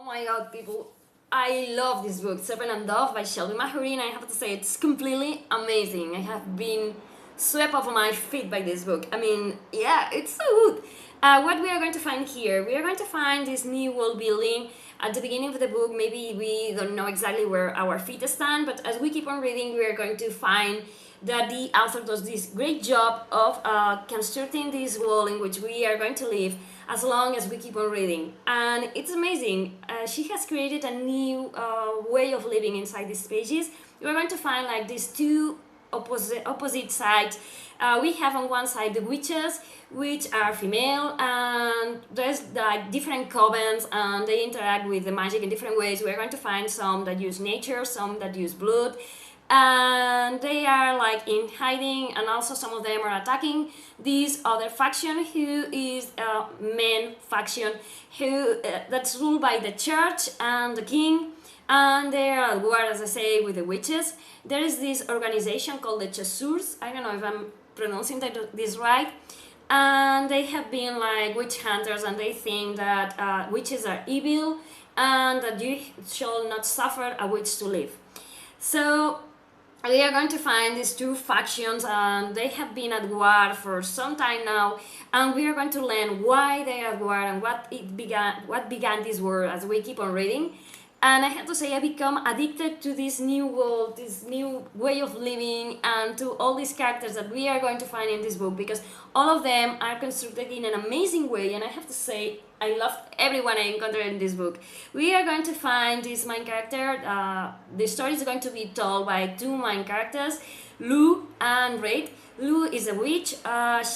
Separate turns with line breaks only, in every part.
Oh my god, people, I love this book, Serpent and Dove by Shelby Mahurin. I have to say, it's completely amazing. I have been swept off my feet by this book. I mean, yeah, it's so good. What we are going to find here, we are going to find this new world building. At the beginning of the book, maybe we don't know exactly where our feet stand, but as we keep on reading, we are going to find that the author does this great job of constructing this world in which we are going to live as long as we keep on reading. And it's amazing. She has created a new way of living inside these pages. You're going to find like these two opposite sides. We have on one side the witches, which are female, and there's like different covens, and they interact with the magic in different ways. We're going to find some that use nature, some that use blood, and they are like in hiding, and also some of them are attacking this other faction, who is a men faction, who that's ruled by the church and the king, and they are at war, as I say, with the witches. There is this organization called the Chasseurs. I don't know if I'm pronouncing this right, and they have been like witch hunters, and they think that witches are evil and that you shall not suffer a witch to live. So we are going to find these two factions, and they have been at war for some time now, and we are going to learn why they are at war and what began this war as we keep on reading. And I have to say, I become addicted to this new world, this new way of living, and to all these characters that we are going to find in this book, because all of them are constructed in an amazing way. And I have to say, I loved everyone I encountered in this book. We are going to find this main character. The story is going to be told by two main characters, Lou and Reid. Lou is a witch.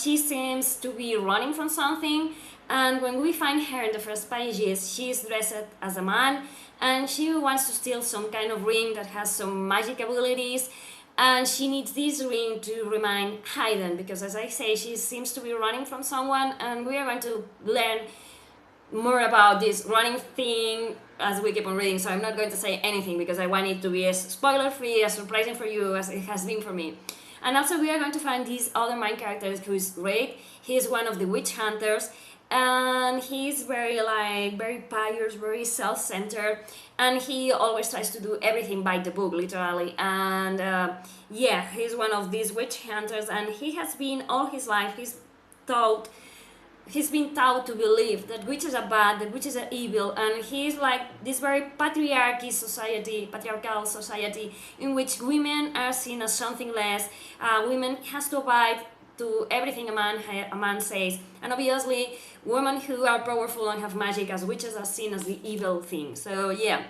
She seems to be running from something, and when we find her in the first pages, she is dressed as a man, and she wants to steal some kind of ring that has some magic abilities, and she needs this ring to remain hidden, because as I say, she seems to be running from someone, and we are going to learn more about this running thing as we keep on reading. So I'm not going to say anything because I want it to be as spoiler free, as surprising for you as it has been for me. And also we are going to find this other main character, who is Reid. He is one of the witch hunters, and he's very pious, very self-centered, and he always tries to do everything by the book, literally. And yeah, he's one of these witch hunters, and he has been all his life, he's been taught to believe that witches are bad, that witches are evil, and he's like this very patriarchal society in which women are seen as something less. Women has to abide to everything a man says, and obviously women who are powerful and have magic as witches are seen as the evil thing. So yeah,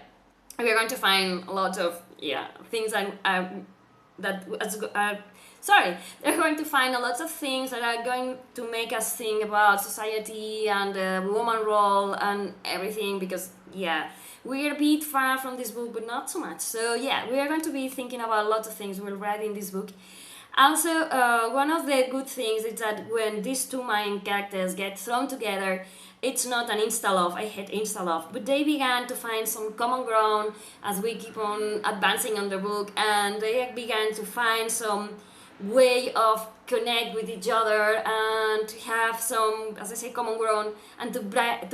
we are going to find a lot of things they're going to find a lot of things that are going to make us think about society and the woman role and everything, because yeah, we're a bit far from this book, but not so much. So yeah, we are going to be thinking about a lot of things while writing this book. Also, one of the good things is that when these two main characters get thrown together, it's not an insta-love. I hate insta-love, but they began to find some common ground as we keep on advancing on the book, and they began to find some way of connect with each other and to have some, as I say, common ground, and to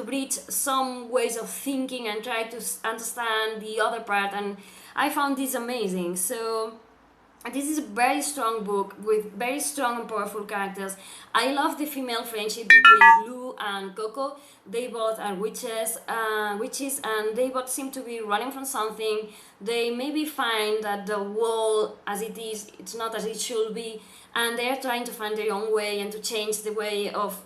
bridge some ways of thinking and try to understand the other part. And I found this amazing. So this is a very strong book with very strong and powerful characters. I love the female friendship between Lou and Coco. They both are witches, and they both seem to be running from something. They maybe find that the world as it is, it's not as it should be, and they're trying to find their own way and to change the way of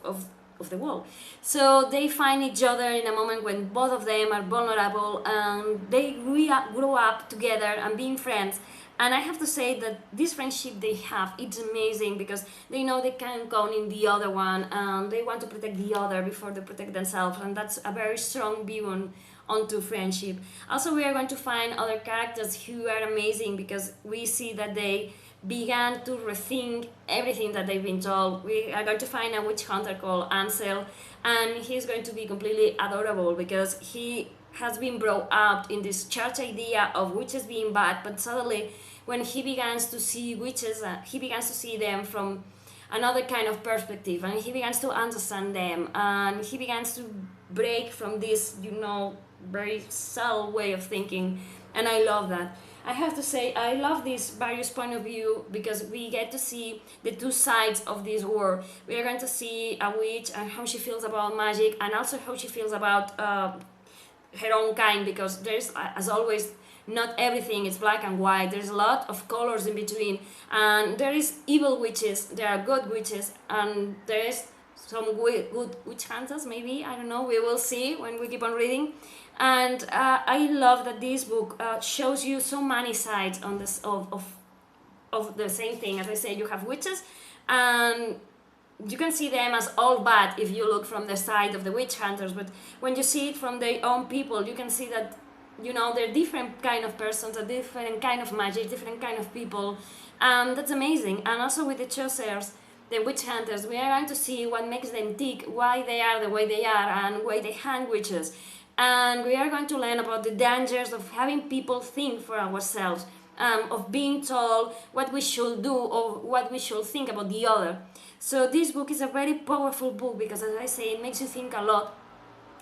the world. So they find each other in a moment when both of them are vulnerable, and they grow up together and being friends. And I have to say that this friendship they have, it's amazing, because they know they can count in the other one, and they want to protect the other before they protect themselves, and that's a very strong view onto friendship. Also, we are going to find other characters who are amazing, because we see that they began to rethink everything that they've been told. We are going to find a witch hunter called Ansel, and he's going to be completely adorable, because he has been brought up in this church idea of witches being bad, but suddenly when he begins to see witches, he begins to see them from another kind of perspective, and he begins to understand them, and he begins to break from this, very subtle way of thinking, and I love that. I have to say, I love this various point of view because we get to see the two sides of this war. We are going to see a witch and how she feels about magic, and also how she feels about her own kind, because there's, as always, not everything is black and white. There's a lot of colors in between, and there is evil witches, there are good witches, and there is some good witch hunters, maybe, I don't know, we will see when we keep on reading. And I love that this book shows you so many sides on this of the same thing. As I said, you have witches, and you can see them as all bad if you look from the side of the witch hunters, but when you see it from their own people, you can see that, you know, they're different kind of persons, a different kind of magic, different kind of people, and that's amazing. And also with the Chaucers, the witch hunters, we are going to see what makes them tick, why they are the way they are, and why they hang witches. And we are going to learn about the dangers of having people think for ourselves, of being told what we should do or what we should think about the other. So this book is a very powerful book because, as I say, it makes you think a lot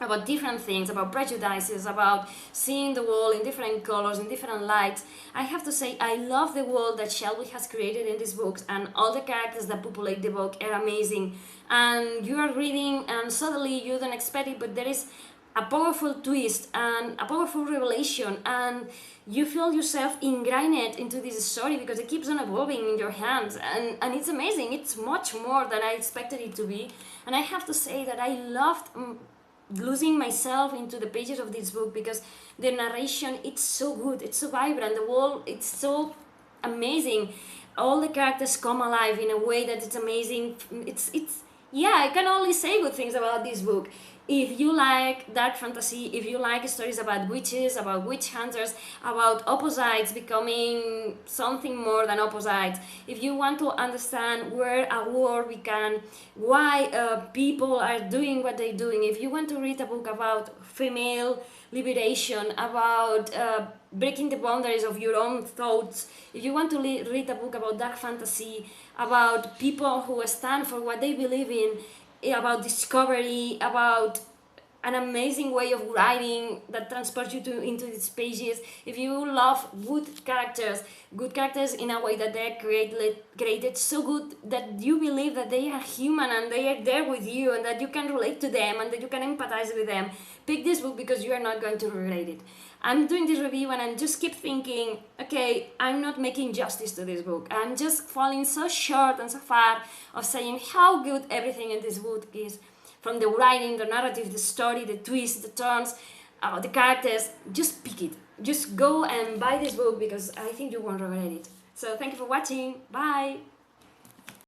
about different things, about prejudices, about seeing the world in different colors, in different lights. I have to say, I love the world that Shelby has created in these books, and all the characters that populate the book are amazing. And you are reading, and suddenly you don't expect it, but there is a powerful twist and a powerful revelation, and you feel yourself ingrained into this story because it keeps on evolving in your hands, and it's amazing. It's much more than I expected it to be, and I have to say that I loved losing myself into the pages of this book because the narration, it's so good, it's so vibrant, the world, it's so amazing, all the characters come alive in a way that it's amazing. It's yeah, I can only say good things about this book. If you like dark fantasy, if you like stories about witches, about witch hunters, about opposites becoming something more than opposites, if you want to understand where a war began, why people are doing what they're doing, if you want to read a book about female liberation, about breaking the boundaries of your own thoughts, if you want to read a book about dark fantasy, about people who stand for what they believe in, about discovery, about an amazing way of writing that transports you into these pages. If you love good characters in a way that they're created so good that you believe that they are human and they are there with you and that you can relate to them and that you can empathize with them, pick this book because you are not going to regret it. I'm doing this review and I just keep thinking, okay, I'm not making justice to this book. I'm just falling so short and so far of saying how good everything in this book is. From the writing, the narrative, the story, the twists, the turns, the characters. Just pick it. Just go and buy this book because I think you won't regret it. So thank you for watching. Bye!